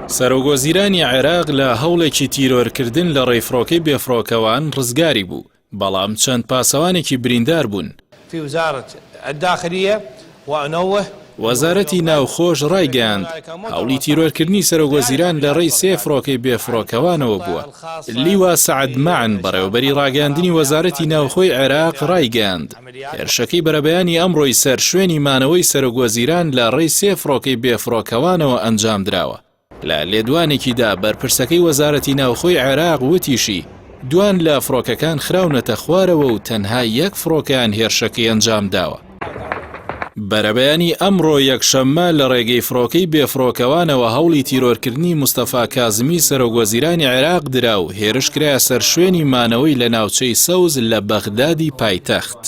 سەرۆگۆزیرانی عێراق لە هەوڵێکی تیرۆرکردن لە ڕێفرۆکەی بێفرۆکەوان ڕزگاری بوو، بەڵام چەند پاسەوانێکی بریندار بوون. وەزارەتی ناوخۆش ڕایگەیاند هەوڵی تیرۆرکردنی سەرۆگۆزیران لە ڕێی سێ فڕۆکەی بێفرۆکەوانەوە بووە. لیوا سەعەد معن بەڕێوەبەری ڕاگەاندنی وەزارەتی ناوخۆی عێراق ڕایگەیاند هێرشەکەی بەرەبەیانی ئەمڕۆی سەر شوێنی مانەوەی سەرۆگۆزیران لە ڕێی سێ فڕۆکەی بێفرۆکەوانەوە ئەنجام درراوە. لە لێدوانێکیدا بەرپرسەکەی وەزارەتی ناوخۆی عێراق وتیشی دوان لە فڕۆکەکان خراونەتە خوارەوە و تەنها یەک فڕۆکیان هێرشەکەی ئەنجام داوە. بەرەبەیانی ئەمڕۆ یەکشەممە لە ڕێگەی فڕۆکەی بێفرۆکەوانەوە هەوڵی تیرۆرکردنی مستەفا کازمی سەرۆگۆزیرانی عێراق درا و هێرش کرایە سەر شوێنی مانەوەی لە ناوچەی سەوز لە بەغدادی پایتەخت.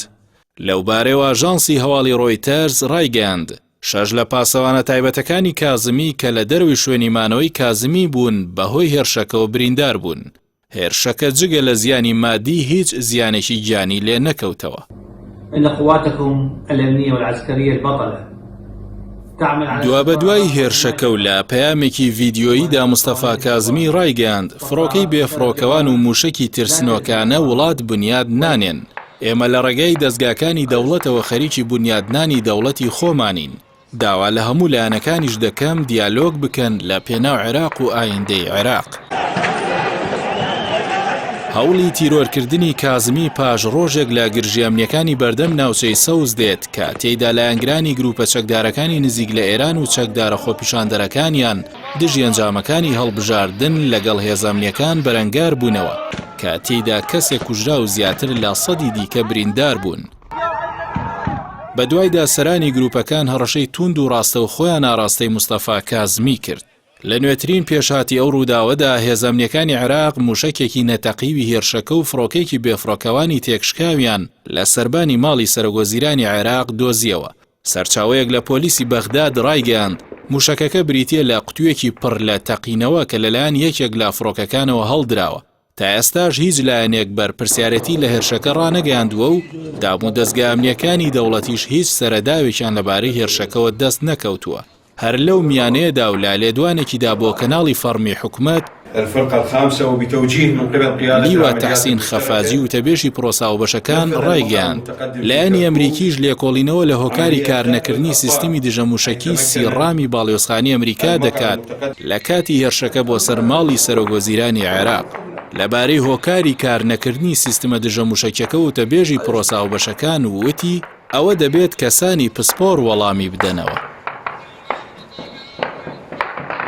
لەوبارەیەوە ئاژانسی هەواڵی ڕۆیتەرز ڕایگەیاند 6 لە پاسەوانە تایبەتەکانی کازمی کە لە دەروی شوێنی مانەوەی کازمی بوون بەهۆی هێرشەکەەوە بریندار بوون. هێرشەکە جگە لە زیانی مادی هیچ زیانێکی گیانی لێ نەکەوتەوە. إن قواتكم الأمنية والعسكرية البطلة دوا بەدوای هێرشەکە و لە پەیامێکی ڤیدیۆییدا مستەفا کازمی ڕایگەیاند فڕۆکەی بێفرۆکەوان و موشکی ترسنۆکانە وڵات بنیاد نانێن. ئێمە لە ڕێگەی دەستگاکانی دەوڵەتەوە خەریکی بنیادنانی دەوڵەتی خۆمانین. داوا لە هەموو لایەنەکانیش دەکەم دیالۆگ بکەن لە پێناو عێراق و ئایندەی عێراق. هەوڵی تیرۆرکردنی کازمی پاش ڕۆژێک لە گرژیەمنیەکانی بەردەم ناوچەی سەوز دێت کە تێیدا لایەنگرانی گروپە چەکدارەکانی نزیک لە ئێران و چەکدارە خۆپیشاندەرەکانیان دژی ئەنجامەکانی هەڵبژاردن لەگەڵ هێزەمنیەکان بەرەنگار بوونەوە کە تێیدا کەسێک کوژرا و زیاتر لە 100 دیکە بریندار بوون. بەدوایدا سەرانی گروپەکان هەڕەشەی توند و ڕاستە و خۆیان ئاراستەی مستەفا کازمی کرد. لە نوێترین پێشاتی ئەو ڕووداوەدا هێزەمنیەکانی عێراق موشکێکی نەتەقیوی هێرشەکە و فڕۆکێکی بێفرۆکەوانی تێکشکاویان لە سەربانی ماڵی سەرۆگۆزیرانی عێراق دۆزیەوە. سەرچاوەیەک لە پۆلیسی بەغداد ڕایگەیاند موشکەکە بریتیە لە قوتوویەکی پڕ لە تەقینەوە کە لەلایەن یەکێک لە فڕۆکەکانەوە هەڵدراوە. تا ئێستاش هیچ لایەنێک بەرپرسیارەتی لە هێرشەکە ڕانەگەیاندووە و دابوو دەستگا ئەمنیەکانی دەوڵەتیش هیچ سەرەداوێکیان لەبارەی هێرشەکەەوە دەست نەکەوتووە. هەر لەو میانەیەدا و لا لێدوانێکیدا بۆ کەناڵی فەرمی حکومەت لیوا تەحسین خەفاجی و تەبێژی پرۆساوبەشەکان ڕایگەیاند لایەنی ئەمریکیش لێکۆڵینەوە لە هۆکاری کارنەکردنی سیستمی دژەموشەکی سیڕامی باڵیۆزخانی ئەمریکا دەکات لە کاتی هێرشەکە بۆ سەر ماڵی سەرۆگۆزیرانی عێراق. لەبارەی هۆکاری کارنەکردنی سیستمە دژەموشەکیەکە و تەبێژی پرۆساوبەشەکان وتی ئەوە دەبێت کەسانی پسپۆر وەڵامی بدەنەوە.